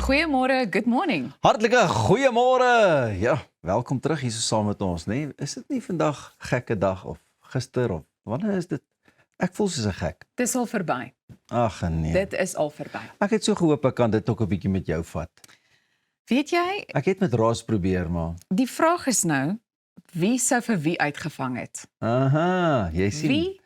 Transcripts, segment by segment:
Goeiemôre, good morning. Hartlike goeiemôre. Ja, welkom terug hier so saam met ons, nee. Is dit nie vandag gekke dag of gister of wanneer is dit? Ek voel soos 'n gek. Dit is al verby. Ag nee. Dit is al verby. Ek het so gehoop ek kan dit ook 'n bietjie met jou vat. Weet jy, Ek het met Ross probeer, maar die vraag is nou, wie sou vir wie uitgevang het? aha, jy sien. Wie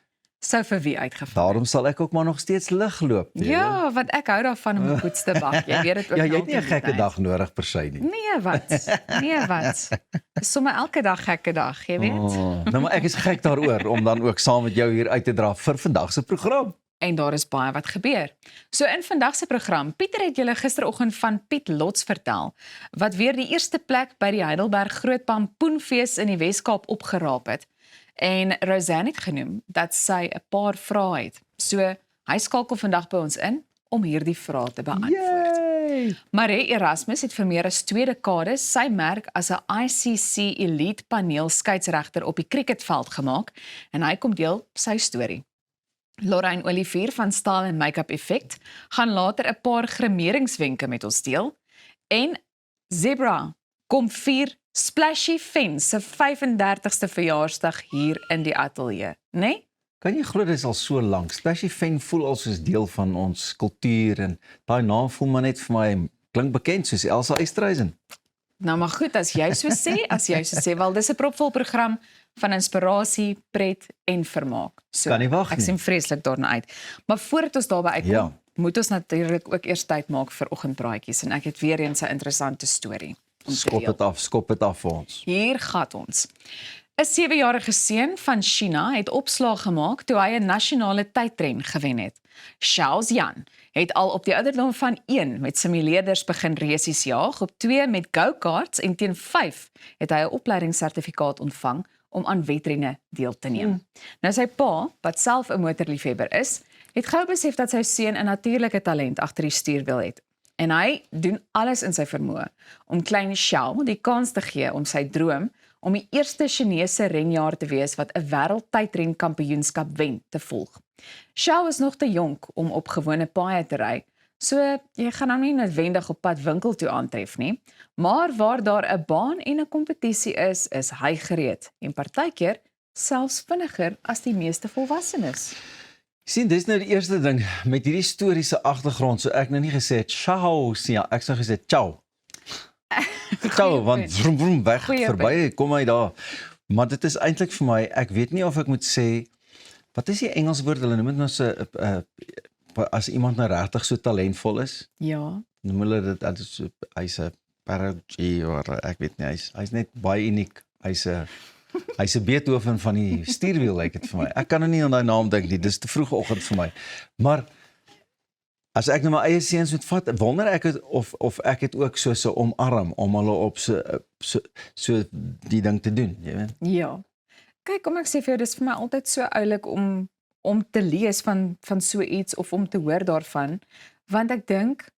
sou vir wie uitgevang Daarom sal ek ook maar nog steeds lig loop. het? Ja, want ek hou daarvan om 'n poets te bak. Jy weet dit ook. Ja, jy nou het nie 'n op die gekke tyd. dag nodig per se nie. Nee, wat? Nee, wat? Dis sommer elke dag gekke dag, jy weet? Oh, nou maar ek is gek daaroor om dan ook saam met jou hier uit te dra vir vandag se program. En daar is baie wat gebeur. So in vandag se program, Pieter het julle gisteroggend van Piet Lots vertel, wat weer die eerste plek by die Heidelberg Groot Pampoenfees in die Wes-Kaap opgeraap het. En Rosanne het genoem dat sy 'n paar vrae het. So hy skakel vandag by ons in om hierdie vrae te beantwoord. Yay! Marie Erasmus het vir meer as 2 dekades sy merk as 'n ICC Elite paneel skeieregter op die cricketveld gemaak en hy kom deel sy storie. Lorraine Olivier van Style and Makeup Effect gaan later 'n paar grimeringswenke met ons deel. En Zebra kom vier Splashy Fen se 35ste verjaarsdag hier in die ateljee, né? Nee? Kan jy glo dit is al so lank? Splashy Fen voel al soos deel van ons kultuur en daai naam voel maar net vir my klink bekend soos Elsa Esterhuizen. Nou maar goed, as jy so sê, wel dis 'n propvol program van inspirasie, pret en vermaak. So, Kan nie wag ek nie. sien vreeslik daarna uit. Maar voordat ons daarby uitkom, Ja. moet ons natuurlik ook eers tyd maak vir oggendpraatjies en ek het weer eens 'n interessante storie om te Skop dit af vir ons. Hier gaan ons. 'n 7-jarige seun van China het opslag gemaak toe hy 'n nasionale tydren gewen het. Xiao Xian het al op die ouderdom van 1 met simuleerders begin resies jaag, op 2 met go-karts en teen 5 het hy 'n opleidingssertifikaat ontvang om aan wedrenne deel te neem. Nou sy pa, wat self 'n motorliefhebber is, het gou besef dat sy seun 'n natuurlike talent agter die stuurwiel het. En hy doen alles in sy vermoë om klein Xiao die kans te gee om sy droom om die eerste Chinese renjaer te wees wat 'n wêreldtydrenkampioenskap wen te volg. Xiao is nog te jonk om op gewone paaie te ry, so jy gaan hom nie noodwendig op pad winkel toe aantref nie, maar waar daar 'n baan en 'n kompetisie is hy gereed en partykeer selfs vinniger as die meeste volwassenes. Sien, dis nou die eerste ding met hierdie historiese agtergrond, so ek nou nie gesê het Xiao Xian, ek sou gesê ciao. Ciao, want vroom vroom weg, Goeie verby, kom hy daar. Maar dit is eintlik vir my, ek weet nie of ek moet sê, wat is die Engels woord, hulle noem dit nou so, as iemand nou regtig so talentvol is, Ja, noem hulle dit, hy's 'n prodigy, of ek weet nie, hy's net baie uniek, hy's 'n Beethoven van die stuurwiel, lyk dit vir my. Ek kan nou nie aan daai naam dink nie, dis te vroeg oggend vir my. Maar as ek nou my eie seuns moet vat, wonder ek het, of ek het ook so 'n omarm om hulle op so die ding te doen, jy weet. ja. Kyk, kom ek sê vir jou, dis vir my altyd so oulik om te lees van so iets of om te hoor daarvan, want ek dink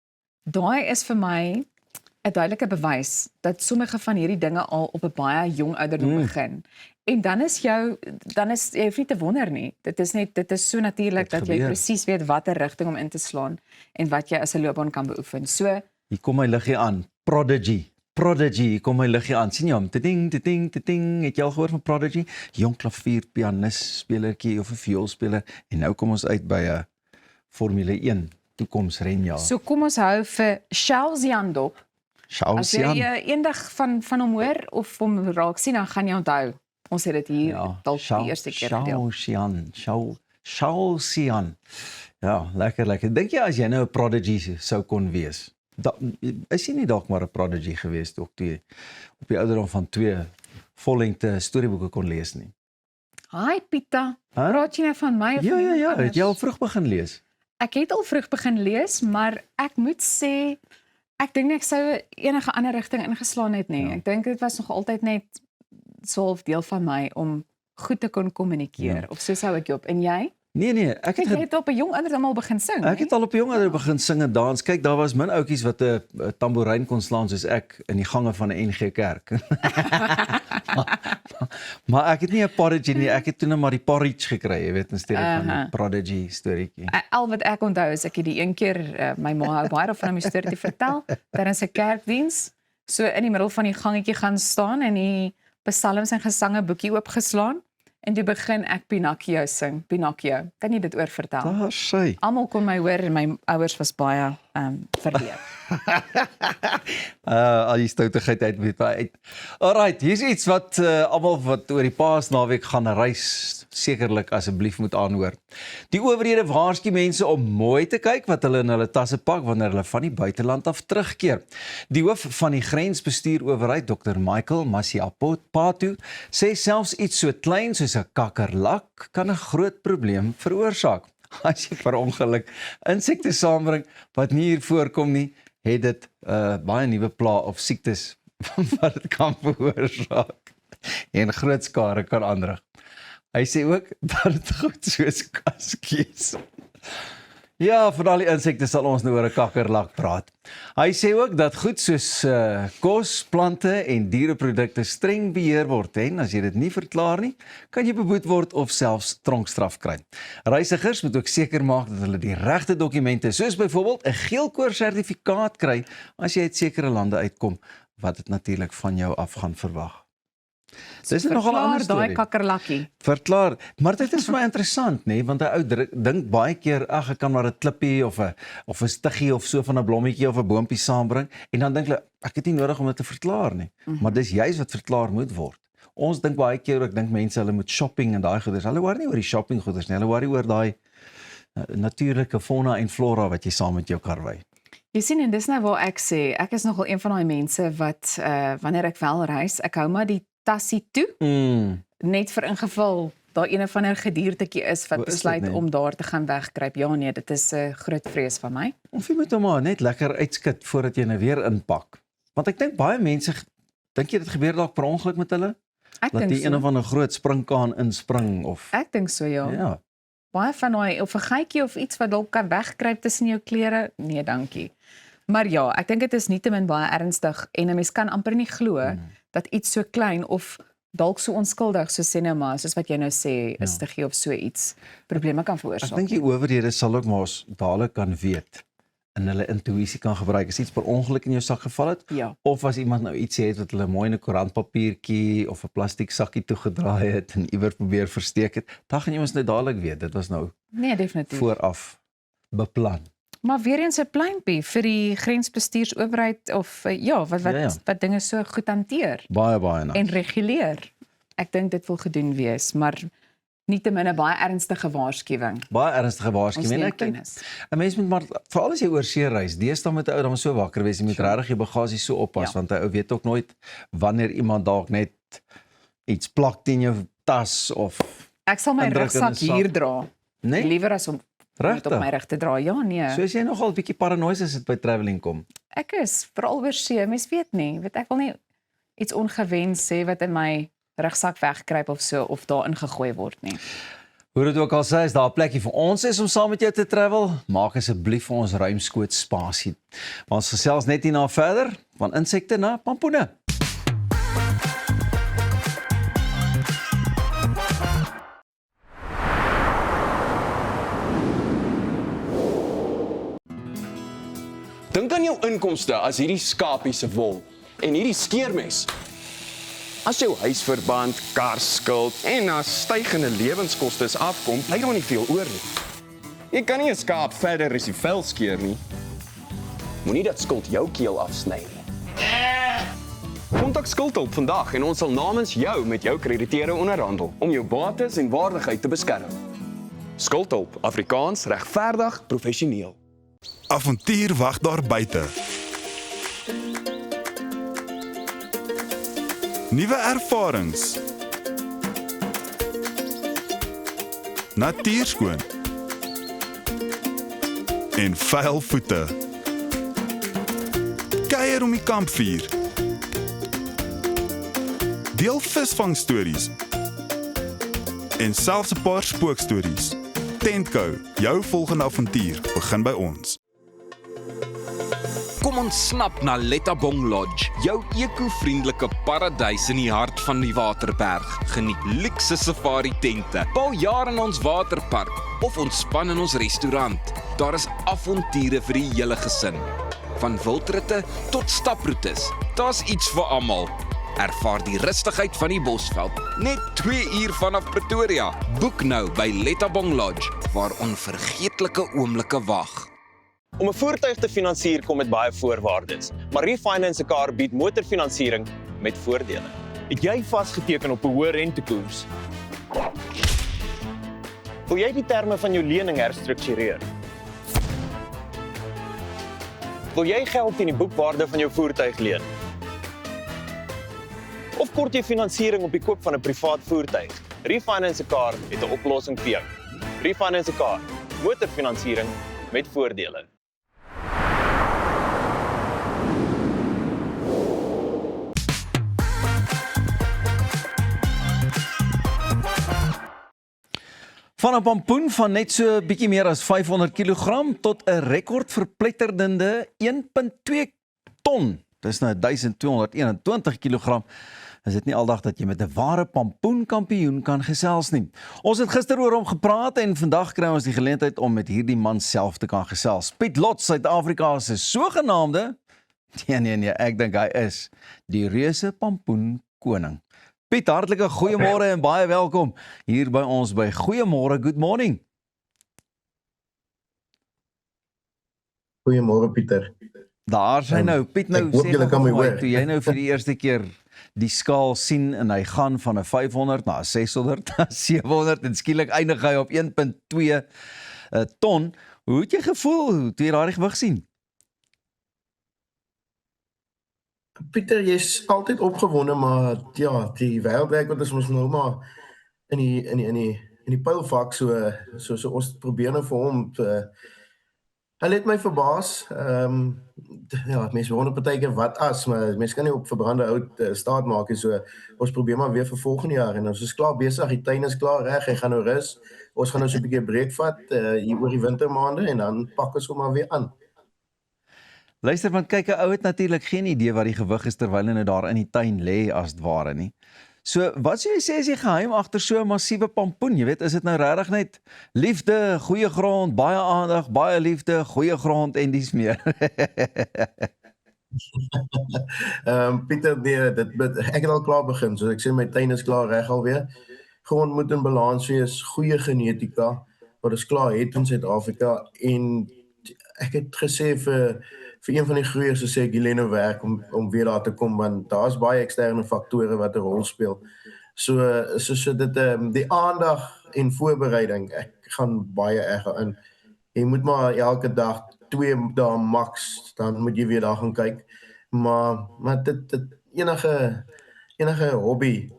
daai is vir my 'n duidelike bewys dat sommige van hierdie dinge al op 'n baie jong ouderdom begin. En dan is jy hoef nie te wonder nie. Dit is so natuurlik Dit dat jy gebeur. presies weet watter rigting om in te slaan en wat jy as 'n loopbaan kan beoefen. So, Hier kom my liggie aan, Prodigy, hier kom my liggie aan, sien jy hom, ting, het jy al gehoor van Prodigy? Jong klavier, pianis, spelertjie of 'n vioolspeler, en nou kom ons uit by 'n Formule 1 toekomsrenjaer. so kom ons hou vir Xiao Xian dop. Xiao As jy Xian. eendag van hom hoor of hom raak sien, dan gaan jy onthou. Ons het dit hier dalk die eerste keer gedeel. Xiao Xian. Ja, lekker. Dink jy as jy nou 'n prodigy sou kon wees? Is jy nie dalk maar 'n prodigy gewees toe jy op die ouderdom van 2 vollengte storieboeke kon lees nie? Hi Pieter, Huh? praat jy nou van my of Ja, iemand het anders? jy al vroeg begin lees? Ek het al vroeg begin lees, maar ek moet sê ek dink nie ek sou enige ander rigting ingeslaan het nie. Ja. Ek dink dit was nog altyd net so 'n deel van my om goed te kon kommunikeer, Ja. of so sou ek op. En jy? Nee, ek Kyk, jy het op 'n jong ouderdom al begin sing. Ek het al op jong ouderdom begin sing en dans. Kyk, daar was min ouetjies wat 'n tamboerijn kon slaan soos ek in die gange van 'n NG Kerk. maar ek het nie 'n prodigy nie, ek het toe net maar die porridge gekry, jy weet, in steede van die prodigy storieetjie. Al wat ek onthou is ek het die een keer my ma hou baie daarvan om die storie te vertel tydens 'n kerkdiens, so in die middel van die gangetjie gaan staan en die psalms en gesange boekie oopgeslaan en toe begin ek Pinocchio sing. Pinocchio. Kan jy dit oor vertel? Daar sy. Almal kon my hoor en my ouers was baie verleer. Al die stoutigheid uit. Alright, hier's iets wat almal wat oor die Paasnaweek gaan reis sekerlik asseblief moet aanhoor. Die owerhede waarsku mense om mooi te kyk wat hulle in hulle tasse pak wanneer hulle van die buiteland af terugkeer. Die hoof van die grensbestuurowerheid, Dr. Michael Masiapatu, sê selfs iets so klein soos 'n kakkerlak kan 'n groot probleem veroorsaak. As jy per ongeluk insekte saambring wat nie hier voorkom nie, het dit baie nuwe pla of siektes wat dit kan veroorsaak en groot skade kan aanrig. Hy sê ook dat dit goed soos kaskies. Ja, vir al die insekte sal ons nou oor 'n kakkerlak praat. Hy sê ook dat goed soos kos, plante en diereprodukte streng beheer word en as jy dit nie verklaar nie, kan jy beboet word of selfs tronkstraf kry. Reisigers moet ook seker maak dat hulle die regte dokumente, soos byvoorbeeld 'n geelkoor-sertifikaat kry as jy uit sekere lande uitkom, wat dit natuurlik van jou af gaan verwag. Dis nogal 'n ander storie. Daai kakkerlakkie. Verklaar, maar dit is vir my interessant, nê, want 'n ou dink baie keer, ag ek kan maar 'n klippie of 'n stiggie of so van 'n blommetjie of 'n boontjie saambring en dan dink hulle ek het nie nodig om dit te verklaar nie. Maar dis juist wat verklaar moet word. Ons dink baie keer, ek dink mense hulle moet shopping en daai goeders. Hulle worry nie oor die shopping goeders nie. Hulle worry oor daai natuurlike fauna en flora wat jy saam met jou kar ry. Jy sien en dis nou waar ek sê, ek is nogal een van daai mense wat wanneer ek wel reis, ek hou maar die tassie toe, net vir ingeval daar een of ander gediertetjie is wat besluit om daar te gaan wegkruip. Ja nee, dit is 'n groot vrees van my. Of jy moet hom maar net lekker uitskit voordat jy nou weer inpak. Want ek dink baie mense, dink jy dit gebeur dalk per ongeluk met hulle? Ek dat dink die so. een of ander groot springkaan inspring of Ek dink so ja. ja. Baie van daai of 'n geitjie of iets wat dalk kan wegkruip tussen jou klere. Nee, dankie. Maar ja, ek dink dit is nietemin baie ernstig en 'n mens kan amper nie glo dat iets so klein of dalk so onskuldig so sê nou maar, soos wat jy nou sê, is te gee of so iets probleme kan veroorsaak. Ek dink die owerhede sal ook maar dadelik kan weet en hulle intuïsie kan gebruik as iets per ongeluk in jou sak geval het, Ja. of as iemand nou iets het wat hulle mooi in 'n koerantpapiertjie of 'n plastiek sakkie toegedraai het en iewers probeer versteek het, dan gaan jy mos nou dadelik weet, dit was nou Nee, definitief. vooraf beplan. Maar weer eens 'n pleintjie vir die grensbestuursowerheid of wat dinge so goed hanteer Baie nice. en reguleer. Ek dink dit wil gedoen wees, maar nietemin 'n baie ernstige waarskuwing. Baie ernstige Ons waarskuwing. neem Ek dink kennis. 'n mens moet maar veral as jy oor see reis, deesdae moet 'n ou dan so wakker wees, jy moet regtig jou bagasie so oppas want 'n ou weet ook nooit wanneer iemand dalk net iets plak teen jou tas of Ek sal my indruk in 'n rugsak sak. hier dra. nee. Liewer as om dit op my rug te dra. Ja, nee. So as jy nogal 'n bietjie paranoïes as dit by travelling kom. Ek is veral oor see, mens weet nie, ek wil nie iets ongewens sê wat in my rugsak wegkruip of so of daar ingegooi word nie. Hoe dit ook al sê, is daar 'n plekkie vir ons is om saam met jou te travel, maak asseblief vir ons ruimskoot spasie. Maar ons gesels net hierna verder van insekte na pampoene. Dink aan jou inkomste as hierdie skapie se wol en hierdie skeermes. As jou huisverband, karskuld en na stygende lewenskoste afkom, bly daar nie veel oor nie. Jy kan nie 'n skaap verder as die vel skeer nie. Moenie dat skuld jou keel afsny nie. Kontak Skuldhulp vandag en ons sal namens jou met jou krediteure onderhandel om jou bates en waardigheid te beskerm. Skuldhulp, Afrikaans, regverdig, professioneel. Avontuur wag daar buite. Nuwe ervarings. Natuurskoon. En vuil voete. Kuier om die kampvuur. Deel visvangstories. En selfs 'n paar spookstories. Tentco, jou volgende avontuur begin by ons. Kom ontsnap na Lettabong Lodge, jou eco-vriendelike paradys in die hart van die Waterberg. Geniet luukse safari tente, bou jaar in ons waterpark of ontspan in ons restaurant. Daar is avonture vir die hele gesin. Van wildritte tot staproetes, daar's iets vir almal. Ervaar die rustigheid van die Bosveld, net 2 uur vanaf Pretoria. Boek nou by Lettabong Lodge, waar onvergeetlike oomblikke wag. Om 'n voertuig te finansier kom met baie voorwaardes, maar Refinance a Car bied motorfinansiering met voordele. Het jy vasgeteken op 'n hoë rentekoers? Wil jy die terme van jou lening herstruktureer? Wil jy geld teen die boekwaarde van jou voertuig leen? Of kort jy finansiering op die koop van 'n privaat voertuig? Refinance a Car het 'n oplossing vir jou. Refinance a Car, motorfinansiering met voordele. Van 'n pampoen van net so bietjie meer as 500 kg tot 'n rekord verpletterende 1.2 ton. Dis nou 1221 kg. Is dit nie aldag dat jy met 'n ware pampoenkampioen kan gesels nie. Ons het gister oor hom gepraat en vandag kry ons die geleentheid om met hierdie man self te kan gesels. Piet Lot, Suid-Afrika se sogenaamde, nee, ek dink hy is die reuse pampoen koning. Piet, hartlike goeiemôre en baie welkom hier by ons by Goeiemôre, good morning. Goeiemôre Pieter. Daar sy nou, Piet, nou ek hoop sê julle kan my vir my, hoor. toe jy nou vir die eerste keer die skaal sien en hy gaan van 'n 500 na 'n 600 na 700 en skielik eindig hy op 1.2 ton. Hoe het jy gevoel toe jy daardie gewig sien? Pieter, jy's altyd opgewonde, maar ja, die wêreldrekord is ons nou maar in die pylvak, so ons probeer nou vir hom hy het my verbaas. Ja, mense wonder partykeer wat as, maar mense kan nie op verbrande hout staat maak nie, so ons probeer maar weer vir volgende jaar en ons is klaar besig, die tuin is klaar reg, hy gaan nou rus. Ons gaan nou so 'n bietjie breek vat hier oor die wintermaande en dan pak ons hom maar weer aan. Luister, want kyk, 'n ou het natuurlik geen idee wat die gewig is terwyl hy nou daar in die tuin lê as het ware nie. So, wat sou jy sê is die geheim agter so 'n massiewe pampoen? Jy weet, is dit nou regtig net liefde, goeie grond, baie aandag, baie liefde, goeie grond en dis meer? Pieter, nee, ek het al klaar begin, so ek sê my tuin is klaar reg alweer. Grond moet in balans wees, goeie genetika, wat ons klaar het in Suid-Afrika en ek het gesê vir een van die groeiers sê ek Helene werk om weer daar te kom, want daar's baie eksterne faktore wat 'n rol speel. So dit die aandag en voorbereiding, ek gaan baie erg in. Jy moet maar elke dag 2 dae max, dan moet jy weer daar gaan kyk. Maar dit enige hobby,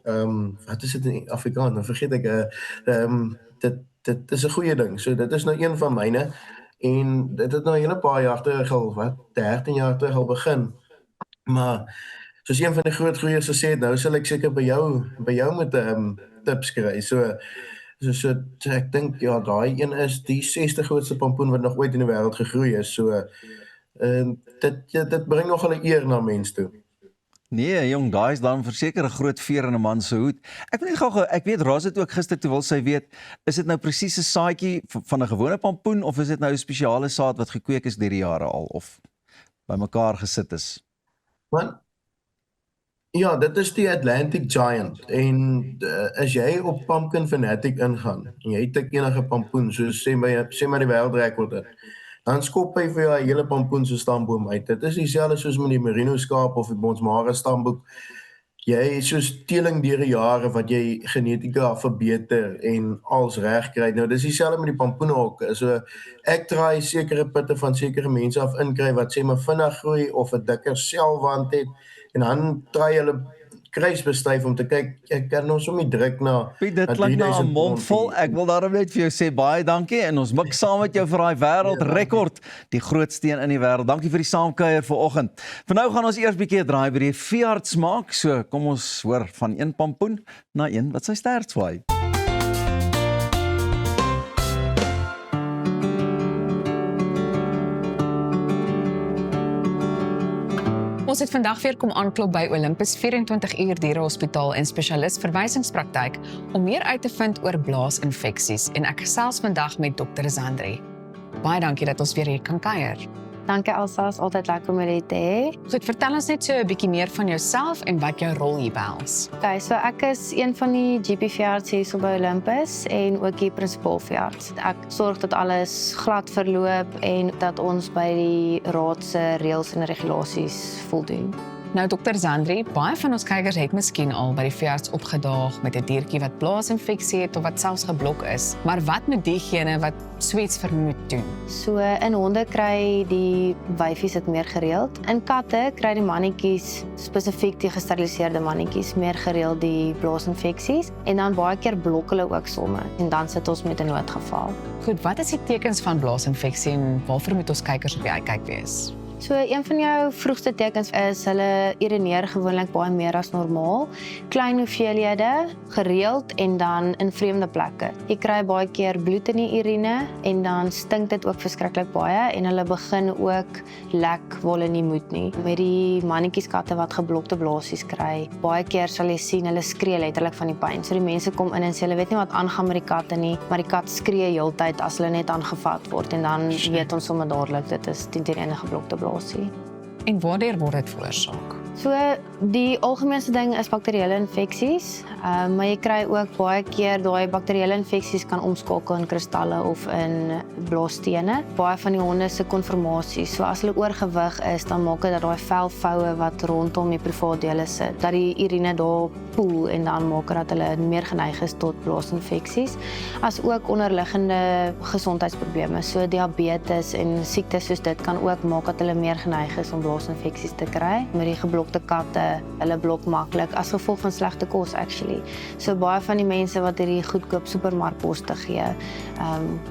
wat is dit in Afrikaans? Dan vergeet ek dit is 'n goeie ding. So dit is nou een van myne. En dit het nou 'n hele paar jaar terug al, 13 jaar terug al begin. Maar soos een van die groot groeiers gesê het, nou sal ek seker by jou met tips kry. So ek dink ja, daai een is die 6de grootste pampoen wat nog ooit in die wêreld gegroei is. So dit bring nogal 'n eer na mense toe. Nee, jong, daai is dan verseker 'n groot veer in 'n man se hoed. Ek weet gou, ek weet Ras het ook gister toe wil sy weet, is dit nou presies 'n saadjie van 'n gewone pampoen of is dit nou 'n spesiale saad wat gekweek is deur die jare al of bymekaar gesit is? Want ja, dit is die Atlantic Giant en as jy op Pumpkin Fanatic ingaan en jy tik enige pampoen, soos sê maar die wêreldrekord het, dan skop hy vir jou 'n hele pampoen se stamboom uit. Dit is dieselfde soos met die merino skaap of die Bonsmara stamboek. Jy soos teeling deur die jare wat jy genetika verbeter en als reg kry. Nou dis dieselfde met die pampoene ook. So ek draai sekere pitte van sekere mense af inkry wat sê maar vinnig groei of 'n dikker selwand het en dan draai hulle kruisbestuif om te kyk, ek kan nou sommer druk na Piet, dit klink na 'n mond vol. Ek wil daarom net vir jou sê baie dankie en ons mik saam met jou vir daai wêreldrekord, die grootste een in die wêreld. Dankie vir die saamkuier vanoggend. Vir nou gaan ons eers 'n bietjie 'n draai by die veearts maak. So kom ons hoor van een pampoen na een wat sy stert swaai. Ons het vandag weer kom aanklop by Olympus 24 uur dierehospitaal en spesialis verwysingspraktyk om meer uit te vind oor blaasinfeksies en ek gesels vandag met Dr. Zandri. Baie dankie dat ons weer hier kan kuier. Dankie Elsa, is altyd lekker om dit te hê. Goed, vertel ons net so 'n bietjie meer van jouself en wat jou rol hier behels. Okay, so ek is een van die GP-veearts hier so by Olympus en ook die prinsipaalveearts. Ek sorg dat alles glad verloop en dat ons by die raad se reëls en regulasies voldoen. Nou Dr. Zandri, baie van ons kykers het miskien al by die veearts opgedaag met 'n diertjie wat blaasinfeksie het of wat selfs geblok is. Maar wat moet diegene wat so iets vermoed doen? So in honde kry die wyfies dit meer gereeld. In katte kry die mannetjies, spesifiek die gesteriliseerde mannetjies, meer gereeld die blaasinfeksies en dan baie keer blok hulle ook somme en dan sit ons met 'n noodgeval. Goed, wat is die tekens van blaasinfeksie en waarvoor moet ons kykers op die uitkyk wees? So een van jou vroegste tekens is hulle urineer gewoonlik baie meer as normaal, klein hoeveelhede, gereeld en dan in vreemde plekke. Jy kry baie keer bloed in die urine en dan stink dit ook verskriklik baie en hulle begin ook lek waar hulle nie moet nie. Met die mannetjieskatte wat geblokte blaasies kry, baie keer sal jy sien hulle skree letterlik van die pyn. So die mense kom in en sê hulle weet nie wat aangaan met die katte nie, maar die kat skree heeltyd as hulle net aangevat word en dan weet ons sommer dadelik dit is teen enige geblokte blaasie. En waardeur word dit veroorsaak? So die algemeenste ding is bakterieële infeksies, maar jy kry ook baie keer daai bakterieële infeksies kan omskakel in kristalle of in blaasstene. Baie van die honde se konformasie, so as hulle oorgewig is, dan maak dit dat daai velvoue wat rondom die privaatdele sit, dat die urine daar poel en dan maak dit dat hulle meer geneig is tot blaasinfeksies, as ook onderliggende gesondheidsprobleme, so diabetes en siektes soos dit kan ook maak dat hulle meer geneig is om blaasinfeksies te kry. Met die geblokte katte, hulle blok maklik as gevolg van slegte kos actually. So baie van die mense wat hierdie goedkoop supermarkkos te gee,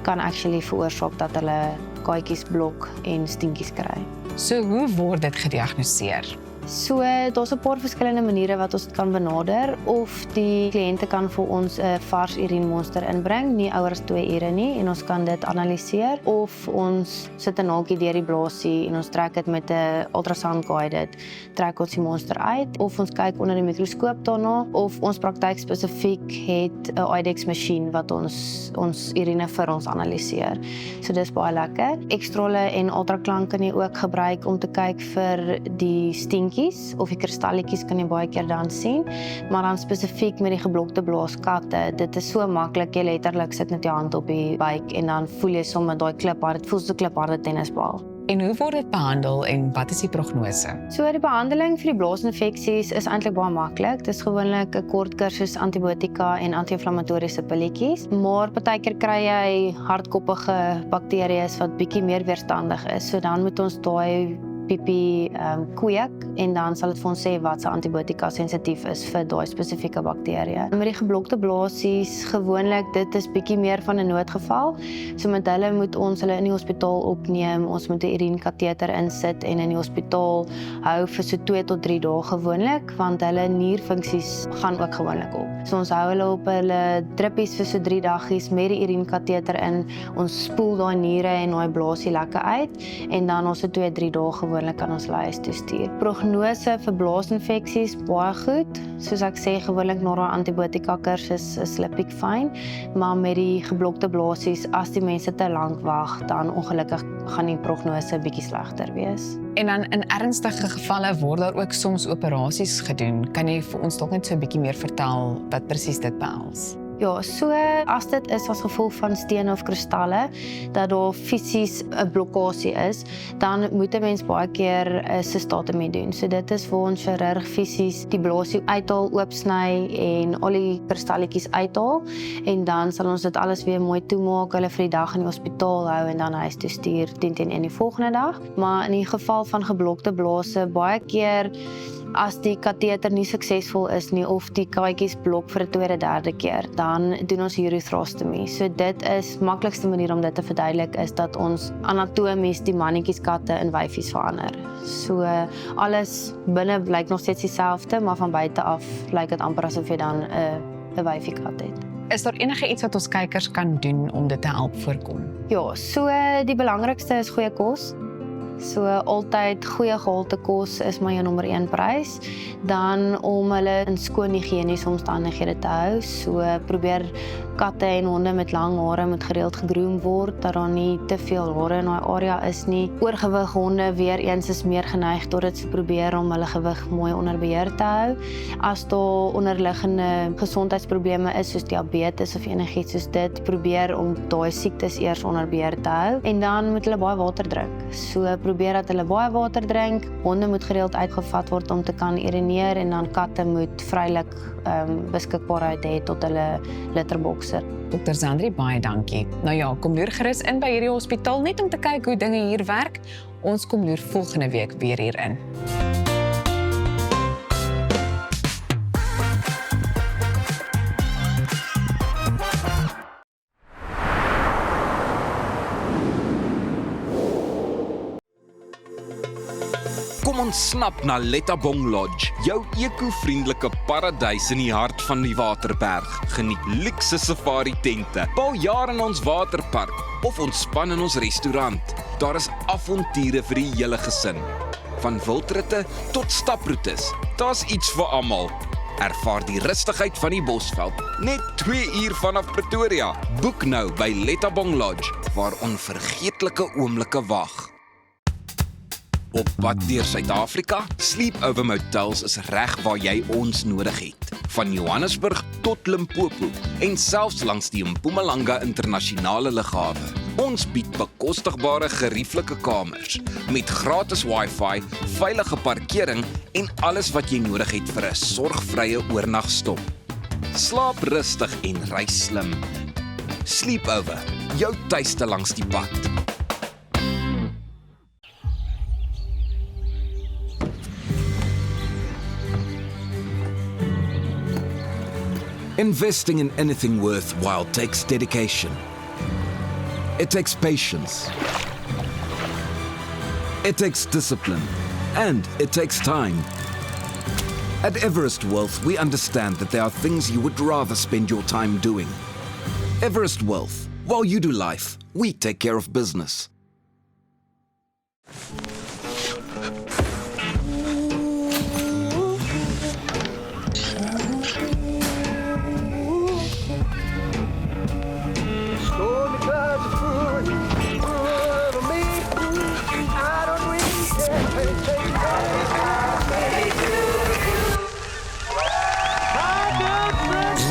kan actually veroorsaak dat hulle katjies blok en stinkies kry. So hoe word dit gediagnoseer? So daar's 'n paar verskillende maniere wat ons dit kan benader, of die kliënte kan vir ons 'n vars urinemonster inbring, nie ouer as 2 ure nie, en ons kan dit analiseer, of ons sit 'n naaltjie deur die blaasie en ons trek dit met 'n ultrasound guided, trek ons die monster uit, of ons kyk onder die mikroskoop daarna, of ons praktyk spesifiek het 'n IDEX masjien wat ons urine vir ons analiseer. So dis baie lekker. Ekstrale en ultraklank kan jy ook gebruik om te kyk vir die stinkies of die kristalletjies kan jy baie keer dan sien, maar dan spesifiek met die geblokte blaaskatte, dit is so maklik, jy letterlik sit met jou hand op die buik en dan voel jy sommer daai kliphard, dit voel so 'n klipharde tennisbal. En hoe word dit behandel en wat is die prognose? So die behandeling vir die blaasinfeksies is eintlik baie maklik. Dit is gewoonlik 'n kort kursus antibiotika en anti-inflammatoriese pilletjies, maar partykeer kry jy hardkoppige bakterieë wat bietjie meer weerstandig is. So dan moet ons daai piepie kweek en dan sal dit vir ons sê wat se antibiotika sensitief is vir daai spesifieke bakterieë. Met die geblokte blaasies, gewoonlik dit is bietjie meer van 'n noodgeval. So met hulle moet ons hulle in die hospitaal opneem, ons moet 'n urinekateter insit en in die hospitaal hou vir so 2 tot 3 dae gewoonlik, want hulle nierfunksies gaan ook gewoonlik op. So ons hou hulle op hulle drippies vir so 3 daggies met die urinekateter in, ons spoel daai niere en daai blaasie lekker uit en dan ons 2-3 dae gewoonlik kan ons huis toe stuur. Prognose vir blaasinfeksies baie goed. Soos ek sê, gewoonlik na 'n antibiotika kursus is hulle piek fyn, maar met die geblokte blaasies, as die mense te lank wag, dan ongelukkig gaan die prognose bietjie slegter wees. En dan in ernstige gevalle word daar ook soms operasies gedoen. Kan jy vir ons dalk net so 'n bietjie meer vertel wat presies dit behels? Ja, so as dit is as gevolg van stene of kristalle, dat daar fisies 'n blokkasie is, dan moet 'n mens baie keer 'n cystotomie doen. So dit is waar ons chirurg fisies die blaasie uithaal, oopsny en al die kristalletjies uithaal en dan sal ons dit alles weer mooi toemaak, hulle vir die dag in die hospitaal hou en dan huis toe stuur 10 die volgende dag. Maar in die geval van geblokte blaase, baie keer as die kateter nie suksesvol is nie of die katjies blok vir 'n tweede, derde keer, dan doen ons ureterostomie. So dit is maklikste manier om dit te verduidelik is dat ons anatomies die mannetjieskatte in wyfies verander. So alles binne blyk nog steeds dieselfde, maar van buite af lyk dit amper asof jy dan 'n wyfie kat het. Is daar enige iets wat ons kykers kan doen om dit te help voorkom? Ja, so die belangrikste is goeie kos. So altyd goeie gehalte kos is maar jou nommer 1 prys. Dan om hulle in skoon higiëniese omstandighede te hou. So probeer katte en honde met lang hare moet gereeld gegroom word, dat daar nie te veel hare in daai area is nie. Oorgewig honde weer eens is meer geneig tot dit te probeer om hulle gewig mooi onder beheer te hou. As daar onderliggende gesondheidsprobleme is soos diabetes of enigiets soos dit, probeer om daai siektes eers onder beheer te hou en dan moet hulle baie water drink. So probeer dat hulle baie water drink. Honde moet gereeld uitgevat word om te kan urineer en dan katte moet vrylik beskikbaarheid hê tot hulle litterbokser. Dr. Zandri, baie dankie. Nou ja, kom loer gerus in by hierdie hospitaal net om te kyk hoe dinge hier werk. Ons kom loer volgende week weer hier in. Kom ons snap na Lettabong Lodge, jou eco-vriendelike paradys in die hart van die Waterberg. Geniet luukse safari tente, bou jaar in ons waterpark of ontspan in ons restaurant. Daar is avonture vir die hele gesin. Van wildritte tot staproetes, daar's iets vir almal. Ervaar die rustigheid van die Bosveld, net 2 uur vanaf Pretoria. Boek nou by Lettabong Lodge, waar onvergeetlike oomblikke wag. Op pad deur Suid-Afrika, Sleepover Motels is reg waar jy ons nodig het. Van Johannesburg tot Limpopo en selfs langs die Mpumalanga internasionale lughawe. Ons bied bekostigbare gerieflike kamers met gratis Wi-Fi, veilige parkering en alles wat jy nodig het vir 'n sorgvrye oornagstop. Slaap rustig en reis slim. Sleepover, jou tuiste langs die pad. Investing in anything worthwhile takes dedication. It takes patience. It takes discipline. And it takes time. At Everest Wealth, we understand that there are things you would rather spend your time doing. Everest Wealth. While you do life, we take care of business.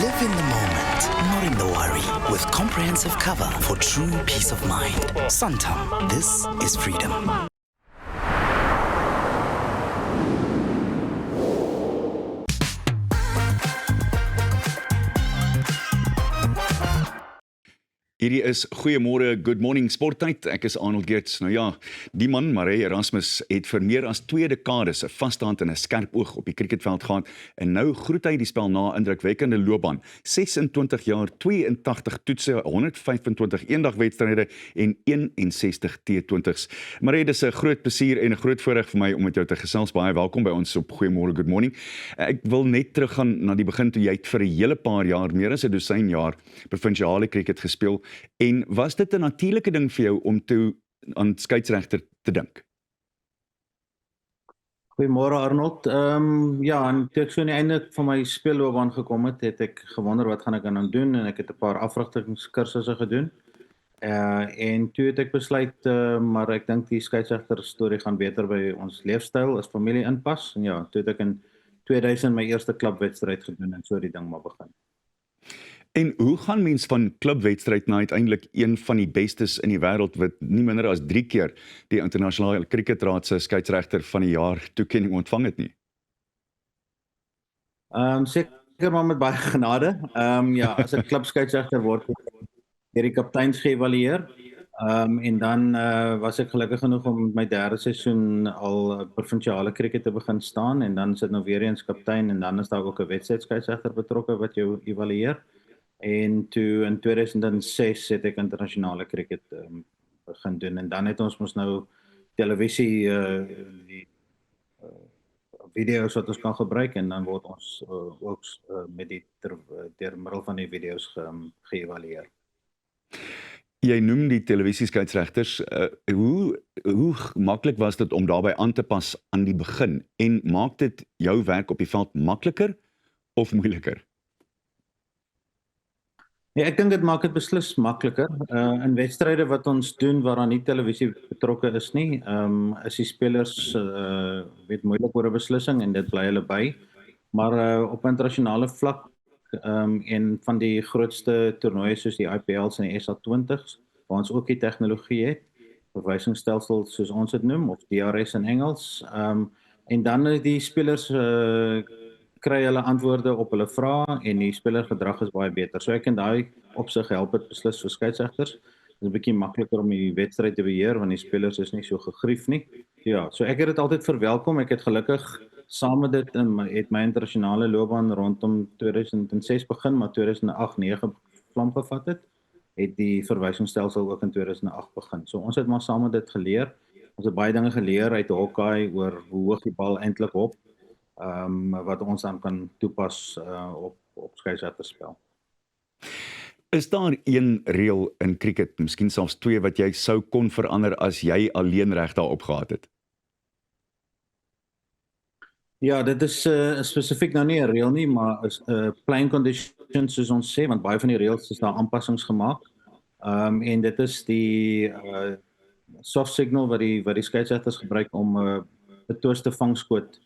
Live in the moment, not in the worry, with comprehensive cover for true peace of mind. Santam, this is freedom. Hierdie is goeiemôre, good morning sporttyd. Ek is Arnold Geerts. Nou ja, die man, Maree Erasmus, het vir meer as 2 dekades 'n vaste hand en 'n skerp oog op die cricketveld gehad en nou groet hy die spel na 'n indrukwekkende loopbaan. 26 jaar, 82 toetse, 125 eendagwedstryde en 61 T20s. Maree, dis 'n groot plesier en 'n groot voorreg vir my om met jou te gesels. Baie welkom by ons op Goeiemôre, good morning. Ek wil net teruggaan na die begin toe jy het vir 'n hele paar jaar, meer as 'n dosyn jaar, provinsiale cricket gespeel. En was dit 'n natuurlike ding vir jou om toe aan skeieregter te dink? Goeiemôre Arnold. Ja, en toe ek so aan die einde van my speelloopbaan gekom het ek gewonder wat gaan ek aan doen en ek het 'n paar afrigtingskursusse gedoen. En toe het ek besluit, maar ek dink die skeieregter storie gaan beter by ons leefstyl as familie inpas. En ja, toe het ek in 2000 my eerste klubwedstryd gedoen en so die ding maar begin. En hoe gaan mens van klubwedstryd na uiteindelik een van die bestes in die wêreld wat nie minder as 3 keer die internasionale cricketraad se skeieregter van die jaar toekenning ontvang het nie? Seker maar met baie genade. Ja, as 'n klubskeieregter word deur die kapteins geëvalueer. En dan was ek gelukkig genoeg om met my 3de seisoen al provinsiale cricket te begin staan en dan sit nou weer eens kaptein en dan is daar ook 'n wedstrydskeidsregter betrokke wat jou evalueer. En toe in 2006 het ek internasionale cricket begin doen en dan het ons mos nou televisie die video's wat ons kan gebruik en dan word ons ook met die deur middel van die video's geëvalueer. Jy noem die televisieskeieregters, hoe maklik was dit om daarbey aan te pas aan die begin en maak dit jou werk op die veld makliker of moeiliker? Ja, ek dink dit maak dit beslis makliker. In wedstryde wat ons doen waaraan nie televisie betrokke is nie, is die spelers weet moeilik oor 'n beslissing en dit bly hulle by. Maar op internasionale vlak en van die grootste toernooie soos die IPL's en die SA20's, waar ons ook die tegnologie het, verwysingsstelsel soos ons dit noem, of DRS in Engels, en dan die spelers kry hulle antwoorde op hulle vrae en die spelergedrag is baie beter. So ek in daai opsig help dit beslis vir skeieregters. Dit is 'n bietjie makliker om die wedstryd te beheer want die spelers is nie so gegrief nie. Ja, so ek het dit altyd verwelkom. Ek het gelukkig saam met dit het my internasionale loopbaan rondom 2006 begin, maar 2008-9 vlam gevat het die verwysingsstelsel ook in 2008 begin. So ons het maar saam met dit geleer. Ons het baie dinge geleer uit hockey oor hoe hoog die bal eintlik hop. Wat ons dan kan toepas op skeieregterspel. Is daar een reël in cricket, miskien selfs twee, wat jy sou kon verander as jy alleen reg daarop gehad het? Ja, dit is spesifiek nou nie 'n reël nie, maar is playing conditions soos ons sê, want baie van die reëls is daar aanpassings gemaak. En dit is die soft signal wat die skeieregters gebruik om 'n betwiste vangskoot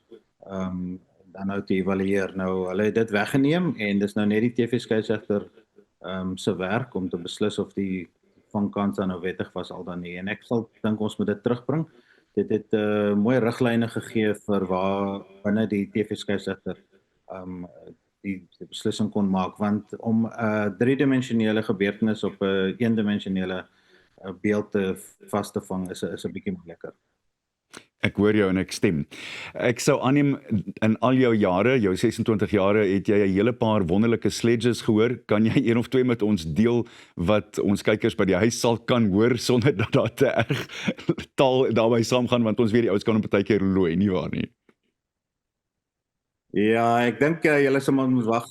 dan nou te evalueer. Nou, hulle het dit weggeneem en dis nou net die TV-skeieregter se werk om te beslis of die vangkans dan nou wettig was al dan nie. En ek sal dink ons moet dit terugbring. Dit het mooi riglyne gegee vir waar binne die TV-skeieregter die beslissing kon maak, want om 'n driedimensionele gebeurtenis op 'n eendimensionele beeld vas te vang is 'n bietjie moeiliker. Ek hoor jou en ek stem. Ek sou aanneem in al jou jare, jou 26 jare, het jy 'n hele paar wonderlike sledges gehoor. Kan jy een of twee met ons deel wat ons kykers by die huis sal kan hoor sonder dat daar te erg taal daarby saamgaan, want ons weet die ouens kan op 'n partykeer looi, nie waar nie? Ja, ek dink julle sal moet wag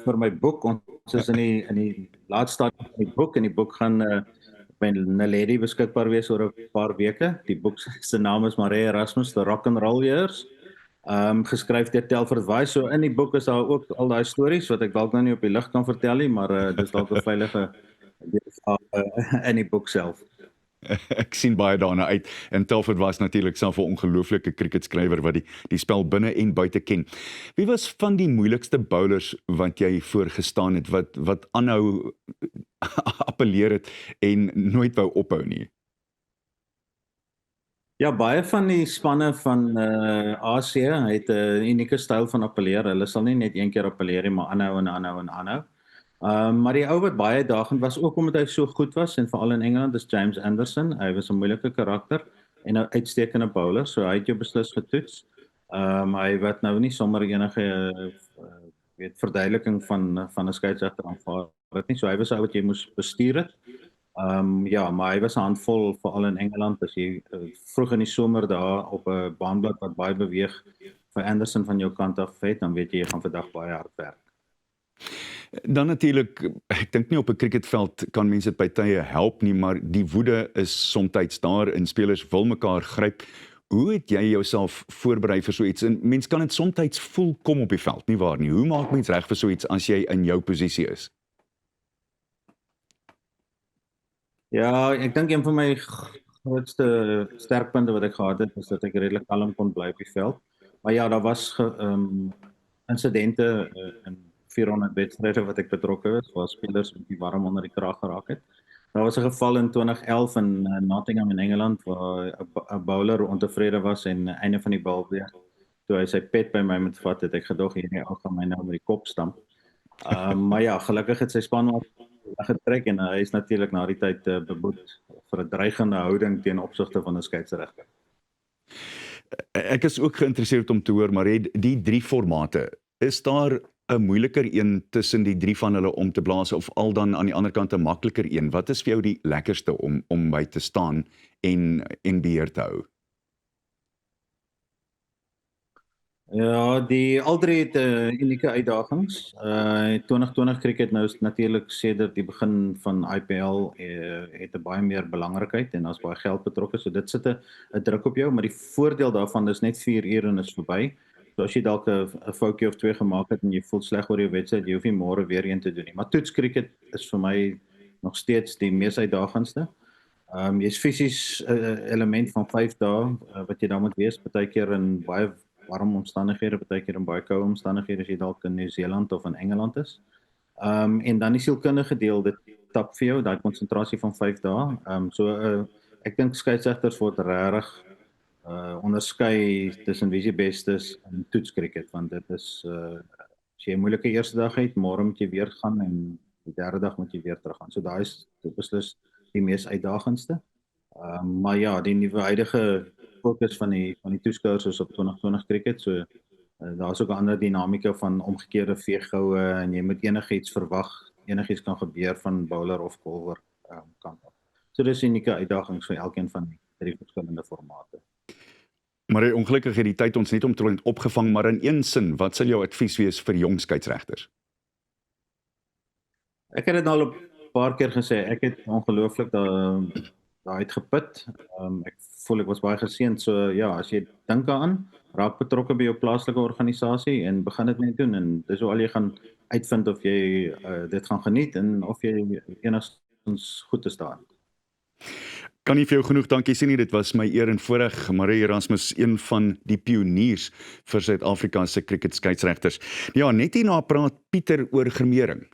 vir my boek. Ons is in die laaste stadium van die boek en die boek gaan by Naledi beskikbaar wees oor 'n paar weke. Die boek se naam is Maree Erasmus, The Rock and Roll Years. Geskryf deur Telford Wise. So in die boek is daar ook al daai stories wat ek dalk nou nie op die lig kan vertel nie, maar dis dalk 'n veilige in die boek self. Ek sien baie daarna uit. En Telford was natuurlik self 'n ongelooflike cricketskrywer wat die spel binne en buite ken. Wie was van die moeilikste bowlers wat jy voorgestaan het, wat aanhou appeleer het en nooit wou ophou nie? Ja, baie van die spanne van Asië het 'n unieke styl van appeleer. Hulle sal nie net een keer appeleer nie, maar aanhou. Maar die ou wat baie dagend was, ook omdat hy so goed was, en veral in Engeland, is James Anderson. Hy was 'n moeilike karakter en 'n uitstekende bowler, so hy het jou beslis getoets. Hy wat nou nie sommer enige verduideliking van 'n skeieregter aanvaar het nie, so hy was ou wat jy moes bestuur het. Ja, maar hy was 'n handvol veral in Engeland, as jy vroeg in die somer daar op 'n baanblad wat baie beweeg vir Anderson van jou kant af het, dan weet jy gaan vandag baie hard werk. Dan natuurlik, ek dink nie op 'n cricketveld kan mense dit by tye help nie, maar die woede is soms daar en spelers wil mekaar gryp. Hoe het jy jouself voorberei vir so iets? En mens kan dit soms voel kom op die veld, nie waar nie? Hoe maak mens reg vir so iets as jy in jou posisie is? Ja, ek dink een van my grootste sterkpunte wat ek gehad het, is dat ek redelik kalm kon bly op die veld. Maar ja, daar was insidente in 400 wedstryde wat ek betrokke was, waar spelers met die warm onder die kraag geraak het. Daar was 'n geval in 2011 in Nottingham in Engeland waar 'n bowler ontevrede was en einde van die bal weer. Toe hy sy pet by my moet vat, het ek gedog hierdie ou gaan my nou met die kop stamp. Maar ja, gelukkig het sy span weggetrek en hy is natuurlik na die tyd beboet vir 'n dreigende houding teen opsigte van 'n skeieregter. Ek is ook geïnteresseerd om te hoor, maar die drie formate, is daar 'n moeiliker een tussen die drie van hulle om te blaas of al dan aan die ander kant 'n makliker een? Wat is vir jou die lekkerste om by te staan en beheer te hou? Ja, die al drie het unieke uitdagings. 2020 cricket nou is natuurlik sedert die begin van IPL het 'n baie meer belangrikheid en daar's baie geld betrokke, so dit sit 'n druk op jou, maar die voordeel daarvan is net 4 ure en is verby. So as jy dalk 'n foutjie of 2 gemaak het en jy voel sleg oor jou wedstryd, jy hoef nie môre weer een te doen nie. Maar toetskriket is vir my nog steeds die mees uitdagendste. Jy's fisies 'n element van 5 dae wat jy dan moet wees, partykeer in baie warm omstandighede, partykeer in baie koue omstandighede as jy dalk in Nieu-Seeland of in Engeland is. En dan die sielkundige deel, dit tap vir jou, daai konsentrasie van 5 dae. Ek dink skeieregters word regtig onderskei tussen wie se beste is in toetskriket, want dit is as jy 'n moeilike eerste dag het, môre moet jy weer gaan en die derde dag moet jy weer teruggaan. So daai is beslis die mees uitdagendste. Maar ja, die nuwe huidige fokus van die toeskouers is op 2020 cricket, so daar's ook 'n ander dinamika van omgekeerde veeghoue en jy moet enigiets verwag, enigiets kan gebeur van bowler of bowler kant af. So dis unieke uitdagings vir elkeen van die 3 verskillende formate. Maar ongelukkig het die tyd ons net omtrent opgevang, maar in een sin, wat sal jou advies wees vir jong skeieregters? Ek het dit al 'n paar keer gesê, ek het ongelooflik daai uitgeput. Ek voel ek was baie geseënd, so ja, as jy dink daaraan, raak betrokke by jou plaaslike organisasie en begin dit net doen en dis hoe al jy gaan uitvind of jy dit gaan geniet en of jy enigstens goed is daarin. Kan nie vir jou genoeg dankie sê nie, dit was my eer en voorreg. Marie Erasmus, een van die pioniers vir Suid-Afrika se cricket skeieregters. Ja, net hierna praat Pieter oor grimering.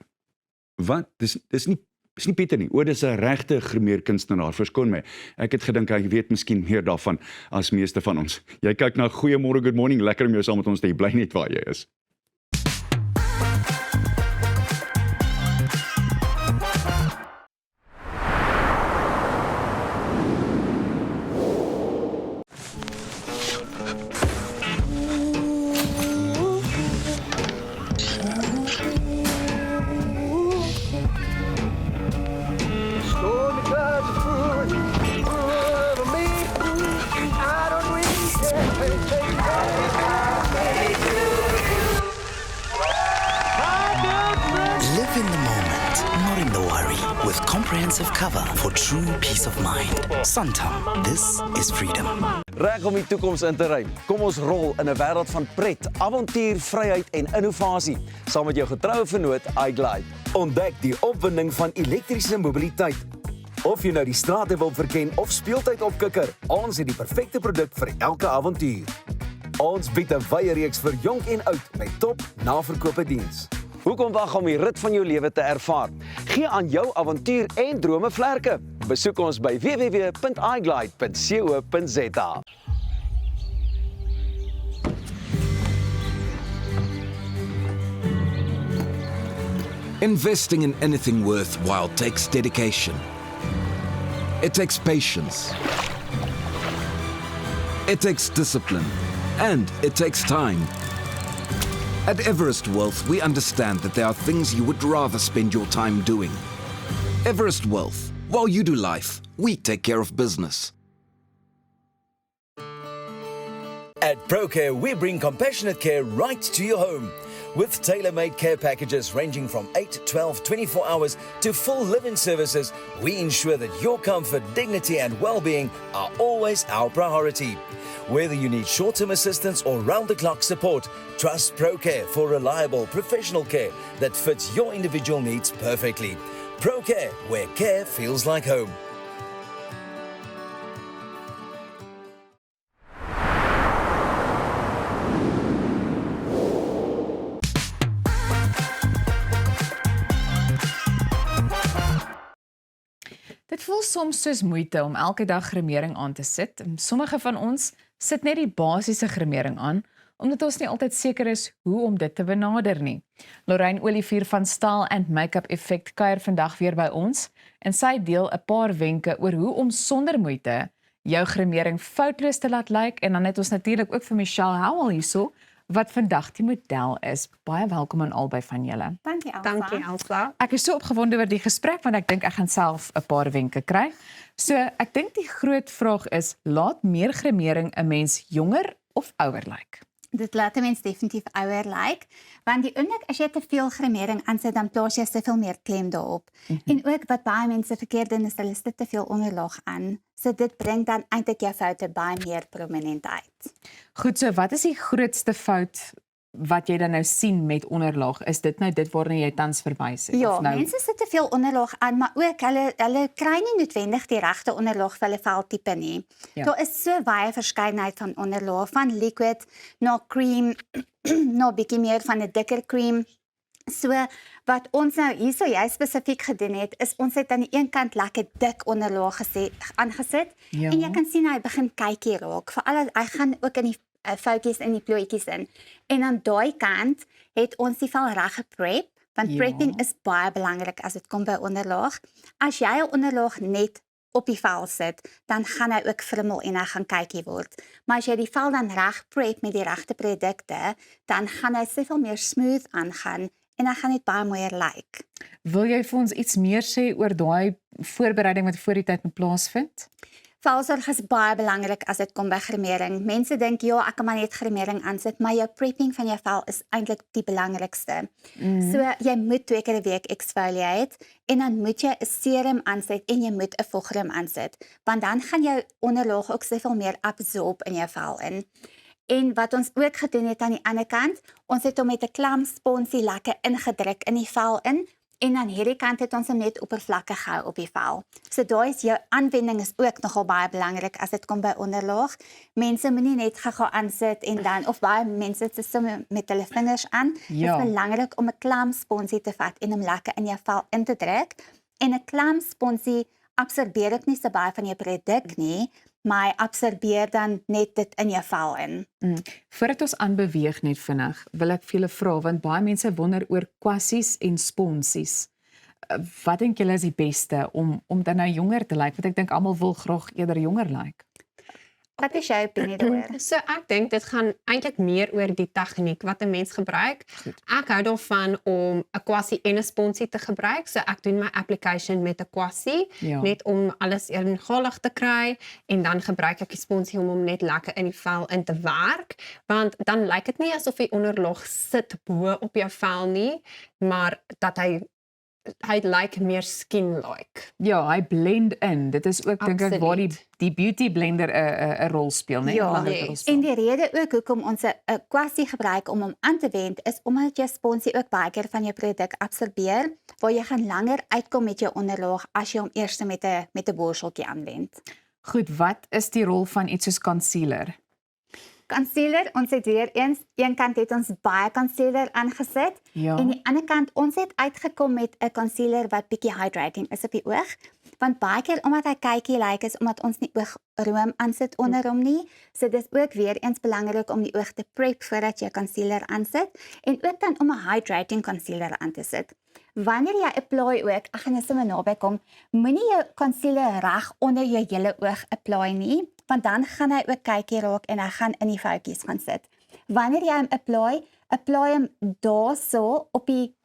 Wat? Dis nie Pieter nie. Dis 'n regte grimeerkunstenaar, verskoon my. Ek het gedink hy weet miskien meer daarvan as meeste van ons. Jy kyk na Goeiemôre, Good Morning, lekker om jou saam met ons te hê. Bly net waar jy is. Comprehensive cover for true peace of mind. Santam, this is freedom. Reg om die toekoms in te ry. Kom ons rol in 'n wêreld van pret, avontuur, vryheid en innovasie, saam met jou getroue vennoot iGlide. Ontdek die opwinding van elektriese mobiliteit. Of jy nou die strate wil verken of speeltyd opkikker, ons het die perfekte produk vir elke avontuur. Ons bied 'n wye reeks vir jonk en oud met top naverkope diens. Hoekom wag om die rit van jou lewe te ervaar? Gee aan jou avontuur en drome vlerke. Besoek ons by www.iglide.co.za. Investing in anything worthwhile takes dedication. It takes patience. It takes discipline. And it takes time. At Everest Wealth, we understand that there are things you would rather spend your time doing. Everest Wealth, while you do life, we take care of business. At ProCare, we bring compassionate care right to your home. With tailor-made care packages ranging from 8, 12, 24 hours to full live-in services, we ensure that your comfort, dignity and well-being are always our priority. Whether you need short-term assistance or round-the-clock support, trust ProCare for reliable professional care that fits your individual needs perfectly. ProCare, where care feels like home. Dit voel soms soos moeite om elke dag grimering aan te sit. Sommige van ons sit net die basiese grimering aan, omdat ons nie altyd seker is hoe om dit te benader nie. Lorraine Olivier van Style and Make-up Effect kuier vandag weer by ons en sy deel 'n paar wenke oor hoe om sonder moeite jou grimering foutloos te laat lyk. En dan het ons natuurlik ook vir Michelle Howell hierso, wat vandag die model is. Baie welkom aan albei van julle. Dankie Elsa. Ek is so opgewonde oor die gesprek, want ek dink ek gaan self 'n paar wenke kry. So, ek dink die groot vraag is, laat meer grimering 'n mens jonger of ouer lyk? Dit laat 'n mens definitief ouer lyk, want die oomblik as jy te veel grimering aansit, dan plaas jy soveel meer klem daarop. En ook wat baie mense verkeerd doen is hulle sit te veel onderlaag aan. So dit bring dan eintlik jou foute baie meer prominent uit. Goed, so wat is die grootste fout wat jy dan nou sien met onderlaag? Is dit nou dit waarna jy tans verwys het? Ja, of nou... mense sit te veel onderlaag aan, maar ook hulle kry nie noodwendig die regte onderlaag vir hulle veltipe nie. Ja. Daar is so baie verskeidenheid van onderlaag, van liquid na cream, na bietjie meer van 'n dikker cream. So wat ons nou hierso jy spesifiek gedoen het, is ons het aan die een kant lekker dik onderlaag aangesit Ja. en jy kan sien hy begin kykie raak. Veral hy gaan ook in die foutjies in die plooitjies in. En aan daai kant het ons die vel reg geprep, want Ja. prepping is baie belangrik as dit kom by onderlaag. As jy 'n onderlaag net op die vel sit, dan gaan hy ook frummel en hy gaan kykie word. Maar as jy die vel dan reg prep met die regte produkte, dan gaan hy soveel meer smooth aangaan en hy gaan net baie mooier lyk. Wil jy vir ons iets meer sê oor daai voorbereiding wat voor die tyd moet plaasvind? Velsorg is baie belangrik as dit kom by grimering. Mense dink ja, ek kan maar net grimering aansit, maar jou prepping van jou vel is eintlik die belangrikste. So jy moet 2 keer 'n week exfoliate en dan moet jy 'n serum aansit en jy moet 'n vogrem aansit, want dan gaan jou onderlaag ook soveel meer absorb in jou vel in. En wat ons ook gedoen het aan die ander kant, ons het hom met 'n klam sponsie lekker ingedruk in die vel in. En aan hierdie kant het ons hom net oppervlakkig gehou op die vel. So daai is jou aanwending is ook nogal baie belangrik as dit kom by onderlaag. Mense moenie net gou aansit en dan of baie mense sit sommer met hulle vingers aan. Ja. Dit is belangrik om 'n klam sponsie te vat en hom lekker in jou vel in te druk. En 'n klam sponsie absorbeer ook nie so baie van jou produk nie, maar hy absorbeer dan net dit in jou vel in. Voordat ons aanbeweeg net vinnig, wil ek vir julle vra want baie mense wonder oor kwassies en sponsies. Wat dink julle is die beste om dan nou jonger te lyk? Want ek dink almal wil graag eerder jonger lyk. Wat is jou opinie daaroor? So ek dink dit gaan eintlik meer oor die tegniek wat 'n mens gebruik. Ek hou daarvan om 'n kwassie en 'n sponsie te gebruik. So ek doen my application met 'n kwassie, Ja. net om alles eengalig te kry en dan gebruik ek die sponsie om hom net lekker in die vel in te werk, want dan lyk dit nie asof die onderlaag sit bo op jou vel nie, maar dat hy lyk meer skin-like. Ja, hy blend in. Dit is ook dink ek waar die beauty blender 'n rol speel, né? Ja, en die rede ook hoekom ons 'n kwassie gebruik om hom aan te wend is omdat jou sponsie ook baie keer van jou produk absorbeer, waar jy gaan langer uitkom met jou onderlaag as jy hom eers met 'n borseltjie aanwend. Goed, wat is die rol van iets soos concealer? Concealer, ons het weer eens, een kant het ons baie concealer aangesit Ja. en die ander kant ons het uitgekom met 'n concealer wat bietjie hydrating is op die oog, want baie keer omdat hy kykie lyk is omdat ons nie oogroom aansit onder hom nie, so dis ook weer eens belangrik om die oog te prep voordat jy concealer aansit en ook dan om 'n hydrating concealer aan te sit. Wanneer jy apply ook, ek gaan net sommer naby kom, moenie jou concealer reg onder jou hele oog apply nie, want dan gaan hy ook kykie raak en hy gaan in die foutjies gaan sit. Wanneer jy hom apply hom daarso op die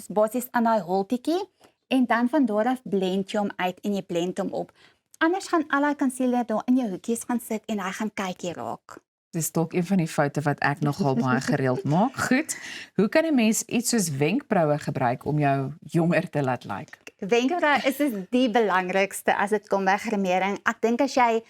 basies aan daai holtetjie en dan van daar af blend jy hom uit en jy blend hom op. Anders gaan al die concealer daar in jou hoekies gaan sit en hy gaan kykie raak. Dis dalk een van die foute wat ek nogal baie gereeld maak. Goed. Hoe kan 'n mens iets soos wenkbroue gebruik om jou jonger te laat lyk? Wenkbroue is die belangrikste as dit kom by grimering. Ek dink as jy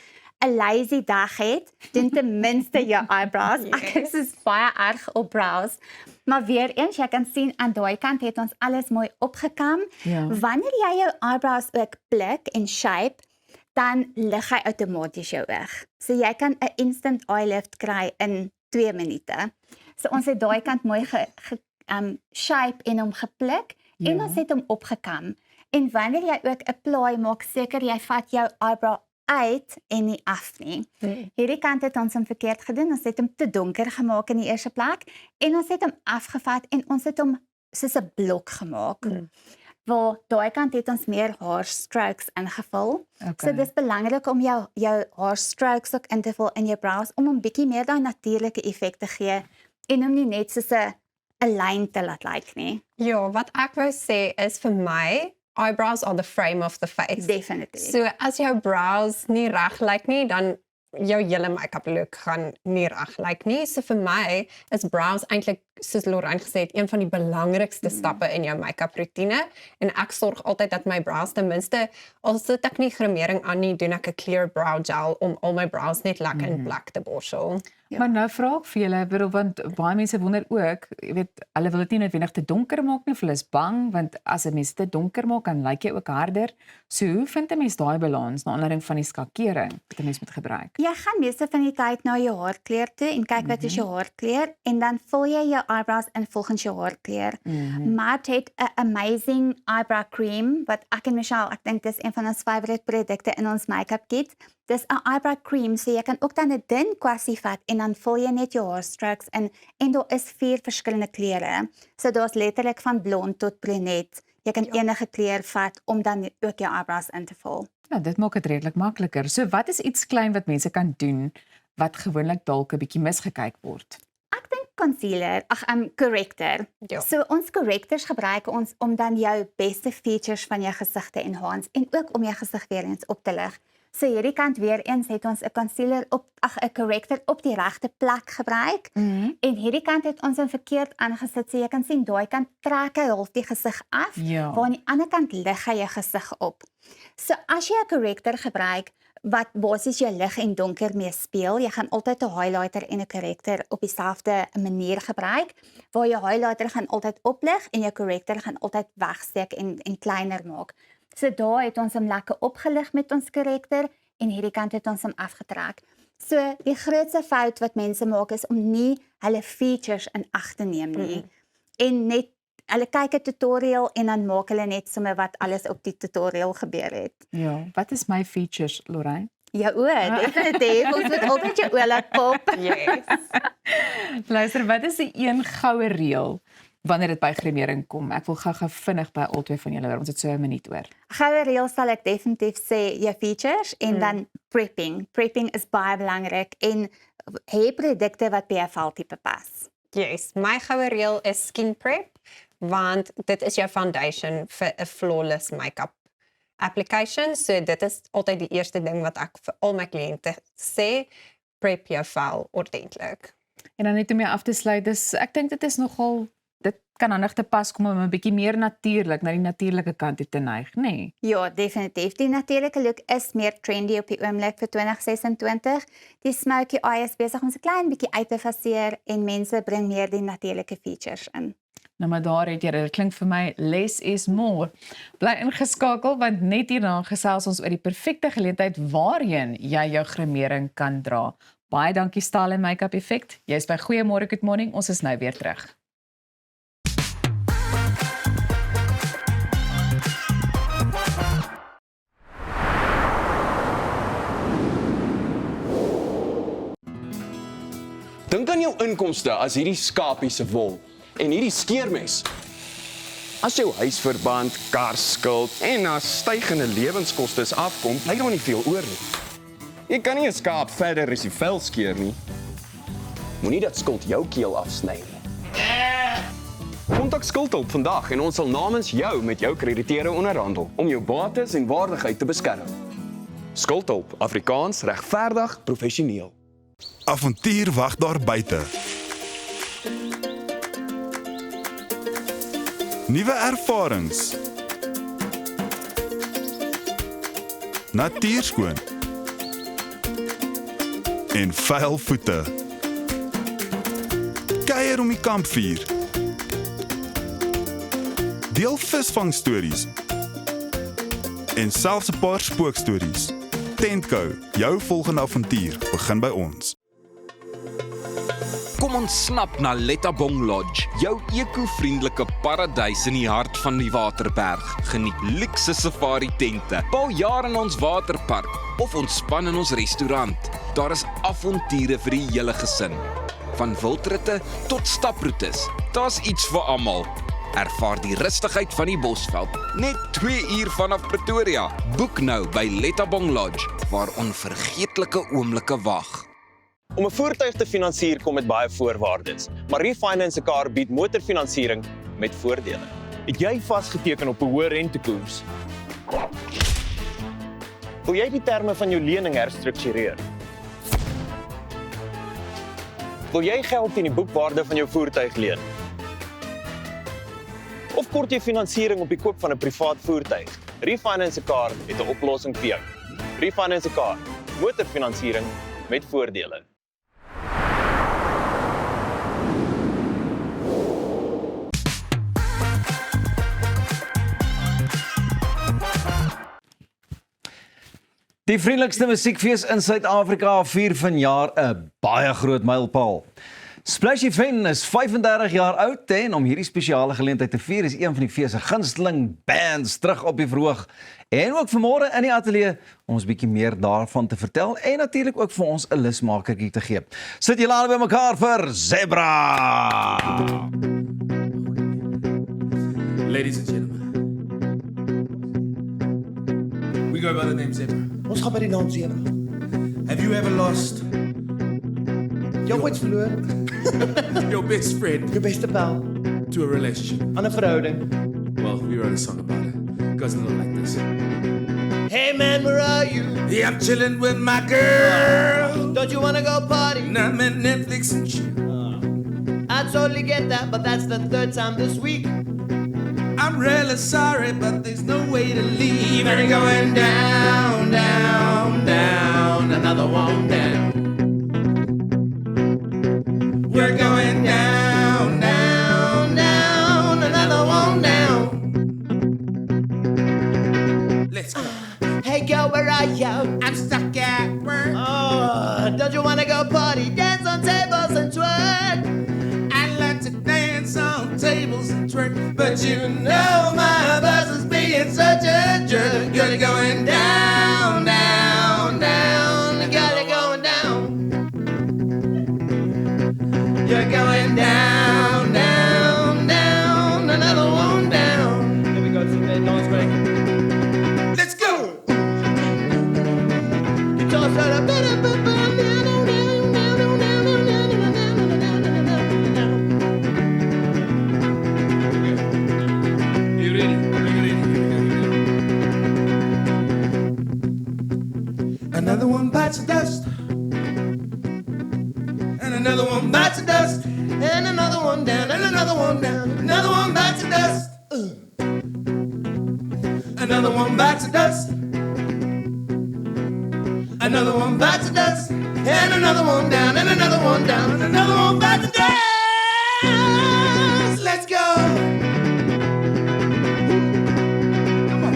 'n lazy dag het, doen ten minste jou eyebrows. Ek is baie erg op brows. Maar weer eens, jy kan sien aan daai kant het ons alles mooi opgekam. Ja. Wanneer jy jou eyebrows ook pluk en shape, dan lig hy outomaties jou oog. So jy kan 'n instant eye lift kry in 2 minute. So ons het daai kant mooi shape en hom gepluk en ons het hom opgekam. En wanneer jy ook apply, maak seker jy vat jou eyebrow uit en nie af nie. Hierdie kant het ons hom verkeerd gedoen. Ons het hom te donker gemaak in die eerste plek en ons het hom afgevat en ons het hom soos 'n blok gemaak. Waar daai kant het ons meer haarstrokes ingevul. So dis belangrik om jou haarstrokes ook in te vul in jou brows om 'n bietjie meer daai natuurlike effek te gee en om nie net soos 'n lyn te laat lyk nie. Ja, wat ek wou sê is vir my eyebrows are the frame of the face. Definitely. So as jou brows nie reg lyk nie, dan jou hele make-up look gaan nie reg lyk nie. So vir my is brows eintlik, soos Lorraine gesê het, een van die belangrikste stappe in jou make-up routine. En ek sorg altyd dat my brows ten minste, al sit ek nie grimering aan nie, doen ek 'n clear brow gel om al my brows net lekker in plek te borsel. Ja. Maar nou vra ek vir julle, bedoel, want baie mense wonder ook, jy weet, hulle wil dit nie noodwendig te donker maak nie, of hulle is bang, want as 'n mens te donker maak, dan lyk jy ook harder. So hoe vind 'n mens daai balans na aanleiding van die skakering wat 'n mens moet gebruik? Jy gaan meeste van die tyd na jou haarkleur toe en kyk wat is jou haarkleur en dan vul jy jou eyebrows in volgens jou haarkleur. Matte het 'n amazing eyebrow cream wat ek en Michelle, ek dink dis een van ons favourite produkte in ons make-up kit. Dis 'n eyebrow cream, so jy kan ook dan 'n dun kwassie vat en dan vul jy net jou haarstrokes in en daar is 4 verskillende kleure. So daar's letterlik van blond tot brunet. Jy kan enige kleur vat om dan ook jou eyebrows in te vul. Ja, dit maak dit redelik makliker. So wat is iets klein wat mense kan doen wat gewoonlik dalk 'n bietjie misgekyk word? Concealer, corrector. Ja. So ons correctors gebruik ons om dan jou beste features van jou gesig te enhance en ook om jou gesig weer eens op te lig. So hierdie kant weer eens het ons 'n concealer op 'n corrector op die regte plek gebruik. En hierdie kant het ons hom verkeerd aangesit. So jy kan sien daai kant trek hy half die gesig af, waar aan die ander kant lig hy jou gesig op. So as jy 'n corrector gebruik wat basies jou lig en donker mee speel, jy gaan altyd 'n highlighter en 'n corrector op dieselfde manier gebruik, waar jou highlighter gaan altyd oplig en jou corrector gaan altyd wegsteek en kleiner maak. So daar het ons hom lekker opgelig met ons corrector en hierdie kant het ons hom afgetrek. So die grootste fout wat mense maak is om nie hulle features in ag te neem nie. En net hulle kyk 'n tutorial en dan maak hulle net sommer wat alles op die tutorial gebeur het. Ja, wat is my features, Lorraine? Jou oë, definitief. Ons moet altyd jou oë laat pop. Yes. Luister, wat is die een goue reël wanneer dit by grimering kom? Ek wil gou vinnig by albei van julle hoor. Ons het so 'n minuut oor. Goue reël sal ek definitief sê jou features en dan prepping. Prepping is baie belangrik en hê produkte wat by jou veltipe pas. Yes, my goue reël is skin prep, want dit is jou foundation vir 'n flawless make-up application. So dit is altyd die eerste ding wat ek vir al my kliënte sê, prep jou vel ordentlik. En dan net om jou af te sluit, ek dink dit is nogal, dit kan handig te pas kom om 'n bietjie meer natuurlik na die natuurlike kant toe te neig, nê? Nee. Ja, definitief. Die natuurlike look is meer trendy op die oomblik vir 2026. Die smoky eye is besig om so klein bietjie uit te faseer en mense bring meer die natuurlike features in. Nou maar daar het jy, dit klink vir my less is more. Bly ingeskakel want net hierna gesels ons oor die perfekte geleentheid waarheen jy jou grimering kan dra. Baie dankie Style en Make-up Effect. Jy's by Goeiemôre Good Morning. Ons is nou weer terug. Dink aan jou inkomste as hierdie skapie se wol en hierdie skeermes. As jou huisverband, karskuld en as stygende lewenskoste afkom, bly daar nie veel oor nie. Jy kan nie 'n skaap verder as die vel skeer nie. Moenie dat skuld jou keel afsny nie. Kontak Skuldhulp vandag en ons sal namens jou met jou krediteure onderhandel om jou bates en waardigheid te beskerm. Skuldhulp, Afrikaans, regverdig, professioneel. Avontuur wag daar buite. Nuwe ervarings. Natuurskoon. En vuil voete. Kuier om die kampvuur. Deel visvangstories. En selfs 'n paar spookstories. Tentco, jou volgende avontuur begin by ons. Kom ons snap na Lettabong Lodge, jou eco-vriendelike paradys in die hart van die Waterberg. Geniet luukse safari tente, bou jaar in ons waterpark of ontspan in ons restaurant. Daar is avonture vir die hele gesin. Van wildritte tot staproetes, daar's iets vir almal. Ervaar die rustigheid van die Bosveld, net 2 uur vanaf Pretoria. Boek nou by Lettabong Lodge, waar onvergeetlike oomblikke wag. Om 'n voertuig te finansier kom met baie voorwaardes, maar Refinance 'n Car bied motorfinansiering met voordele. Het jy vasgeteken op 'n hoë rentekoers? Wil jy die terme van jou lening herstruktureer? Wil jy geld teen die boekwaarde van jou voertuig leen? Of kort jy finansiering op die koop van 'n privaat voertuig? Refinance a Car het 'n oplossing vir jou. Refinance a Car, motorfinansiering met voordele. Die vriendelikste musiekfees in Suid-Afrika vier vanjaar 'n baie groot mylpaal. Splashy Fen is 35 jaar oud en om hierdie spesiale geleentheid te vier is een van die fees se gunsteling bands terug op die verhoog. En ook vanmôre in die ateljee om ons bietjie meer daarvan te vertel en natuurlik ook vir ons 'n lusmakertjie te gee. Sit julle al by mekaar vir Zebra. Ladies and gentlemen, we go by the name Zebra. Ons gaan by die naam Zebra. Have you ever lost Jou ooit verloren? your best friend Jou beste pal to a relationship? aan 'n verhouding. Well, we wrote a song about it. It goes a little like this. Hey man, where are you? Yeah, I'm chilling with my girl. Don't you wanna go party? Now I'm at Netflix and chill. I totally get that, but that's the third time this week. I'm really sorry, but there's no way to leave. And you're going down, down, down, another one down. We're going down, down, down, another one down. Let's go. Hey girl, where are you? I'm stuck at work. Oh, don't you wanna go party? Dance on tables and twerk. I like to dance on tables and twerk, but you know my boss is being such a jerk. Girl, you're going down, down, down. Girl, you're going down. You're going down, down, down, another one down. Here we go to the dance break. Let's go. Guitar solo. You ready? Another one bites the dust. And another one bites the dust. And another one down, and another one down. Another one bites the dust. Another one bites the dust. Another one bites the dust. And another one down, and another one down, and another one bites the dust. Let's go. Come on.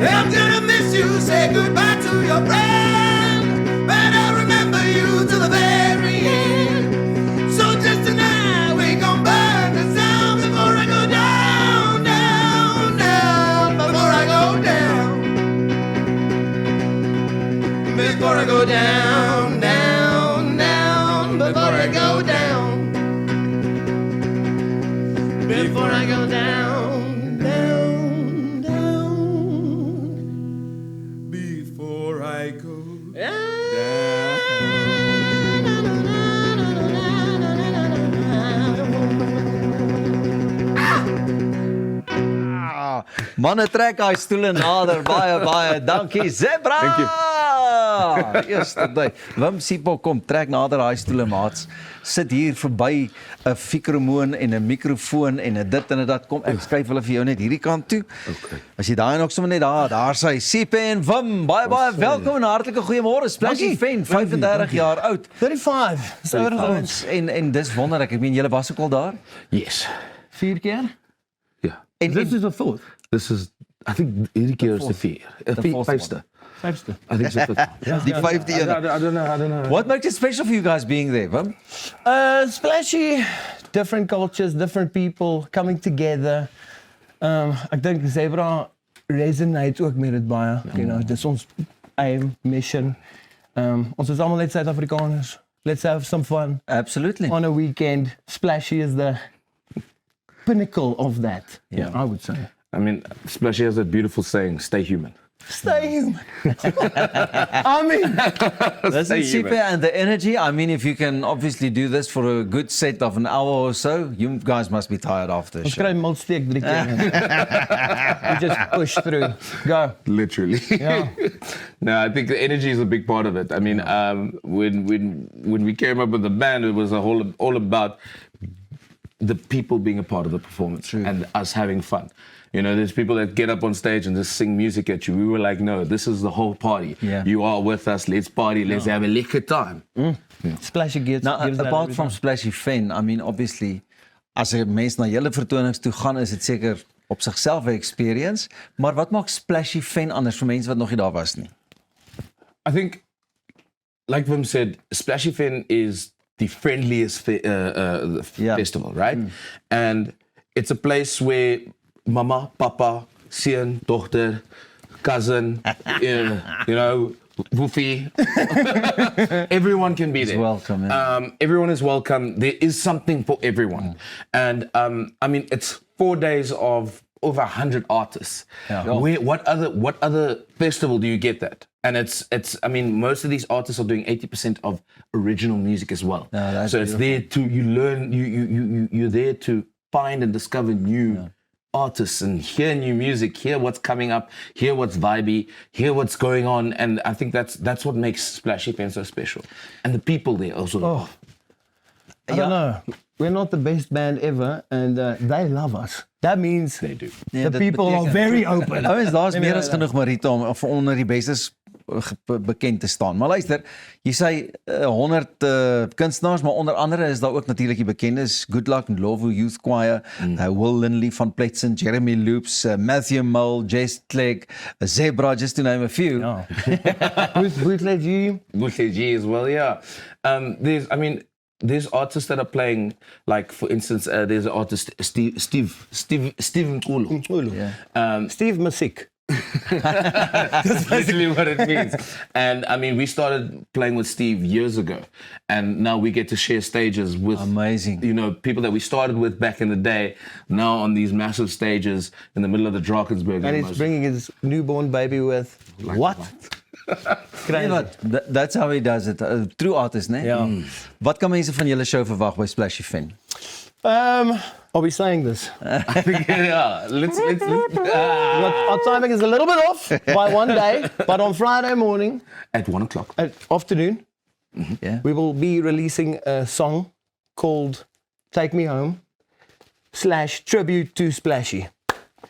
I'm gonna miss you. Say goodbye to your friend, but I'll remember you till the very end. So just tonight we gon' burn the sound before I go down, down, down. Before I go down. Before I go down, down, down. Before I go down. Before I go down, down, down. Before I go down. Manne trek hy stoele nader. Baie dankie Zebra. Dankie. Eerste dag. Wim Sipho kom trek nader daai stoele maats. Sit hier verby 'n fikromoon en 'n mikrofoon en 'n dit en 'n dat. Kom ek skryf hulle vir jou net hierdie kant toe. Okay. As jy daai nog sommer net daar sy Sipho en Wim. Baie welkom en hartlike goeiemôre. Splashy Fen, 35 jaar oud. 35. So Ons en dis wonderlik. Ek meen julle was ook al daar? Yes. 4 keer? Yeah. En This is the fourth. This is, I think, hierdie keer is die vijfste. Vijfste. I think so. Die 5de een. I don't know. What makes it special for you guys being there, Wim? Splashy, different cultures, different people coming together. Ek dink Zebra resonates ook met dit baie. You know, dis ons aim, mission. Ons is almal net Suid-Afrikaners. Let's have some fun. Absolutely. On a weekend. Splashy is the pinnacle of that. Yeah. I would say. I mean, Splashy has that beautiful saying, stay human. Stay human. I mean, Listen, Sipe, and the energy, I mean, if you can obviously do this for a good set of an hour or so, you guys must be tired after the ons show. kry miltsteek 3 keer. We just push through. Go. Literally. Yeah. No, I think the energy is a big part of it. I mean, when we came up with the band, it was all about the people being a part of the performance and us having fun. You know, there's people that get up on stage and just sing music at you. We were like, no, this is the whole party. Yeah. You are with us. Let's party. Let's have a lekker time. Splashy gives Now, that apart every from time. Splashy Fen, I mean, obviously, as 'n mens na julle vertonings toe gaan, is dit seker op sigself 'n experience, maar wat maak Splashy Fen anders vir mense wat nog nie daar was nie? I think, like Wim said, Splashy Fen is the friendliest festival, right? And it's a place where mama, papa, seun, dochter, cousin, you know, woofie, everyone can be there. Welcome. Yeah. Everyone is welcome. There is something for everyone. And I mean, it's 4 days of over 100 artists. Yeah. What other festival do you get that? And it's I mean, most of these artists are doing 80% of original music as well. that's So it's there to you learn you're there to find and discover new artists and hear new music, hear what's coming up, hear what's vibey, hear what's going on, and I think that's what makes Splashy Fen so special. And the people there also. Oh, I don't know. We're not the best band ever, and they love us. That means they do. The people are very open. Ouens, daar's meer as genoeg Marita om vir onder die bestes bekend te staan. Maar luister, jy sê 100 kunstenaars, maar onder andere is daar ook natuurlik die bekendes Good Luck and Lovo Youth Choir, Will Lindley van Pletzen, Jeremy Loops, Matthew Mull, Jess Clegg, Zebra, just to name a few. Bootleg G. Bootleg G as well, yeah. There's artists that are playing, like for instance, there's an artist Steve Mkulu. Yeah. Steve Masik. That's basically what it means. And I mean, we started playing with Steve years ago, and now we get to share stages with amazing, you know, people that we started with back in the day. Now on these massive stages in the middle of the Drakensberg. And he's bringing his newborn baby with like what? Crazy. That's how he does it. True artist, né? Ja. Wat kan mense van julle show verwag by Splashy Fen? Are we saying this? I think, yeah. Let's Our timing is a little bit off by 1 day, but on Friday morning at 1 o'clock at afternoon, yeah, we will be releasing a song called "Take Me Home" / tribute to Splashy.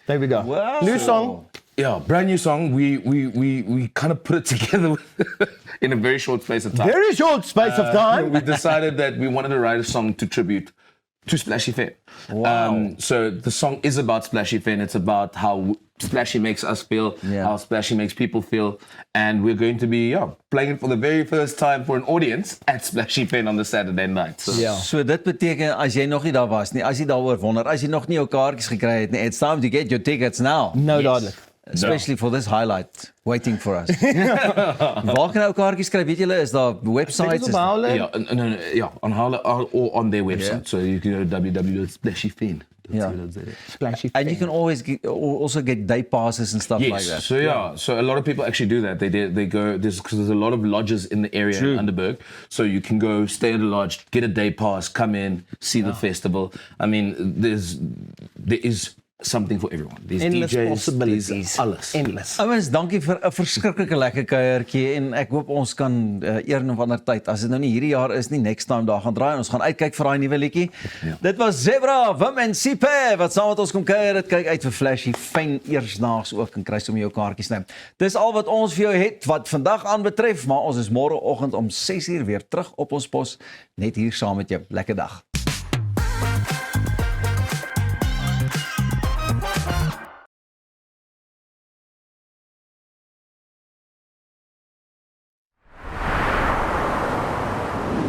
There we go. Wow. New song. Yeah, brand new song. We kind of put it together in a very short space of time. Very short space of time. We decided that we wanted to write a song to tribute to Splashy Fen. Wow. So the song is about Splashy Fen. It's about how Splashy makes us feel, how Splashy makes people feel, and we're going to be playing it for the very first time for an audience at Splashy Fen on the Saturday night. So, So dit beteken as jy nog nie daar was nie, as jy daaroor wonder, as jy nog nie jou kaartjies gekry het nie, it's time to get your tickets now. No dadelik. Especially for this highlight waiting for us. Waar kan ou kaartjies kry? Weet julle, is daar websites? Yeah, on Howler or on their website. So you can go to www.splashyfen. Yeah. Splashy And you can always also get day passes and stuff Yes. like that. So a lot of people actually do that. They go because there's a lot of lodges in the area in Underberg. So you can go stay at a lodge, get a day pass, come in, see the festival. I mean, there is something for everyone. There's endless DJs, possibilities. there's alles. Endless. Ouens, dankie vir 'n verskriklike lekker kuiertjie en ek hoop ons kan een of ander tyd, as dit nou nie hierdie jaar is nie, next time daar gaan draai en ons gaan uitkyk vir daai nuwe liedjie. Dit was Zebra, Wim en Sipe wat saam met ons kom kuier. Dit kyk uit vir Splashy Fen eersnaags ook en kry sommer jou kaartjies nou. Dis al wat ons vir jou het wat vandag aanbetref, maar ons is môreoggend om 6:00 weer terug op ons pos net hier saam met jou. Lekker dag.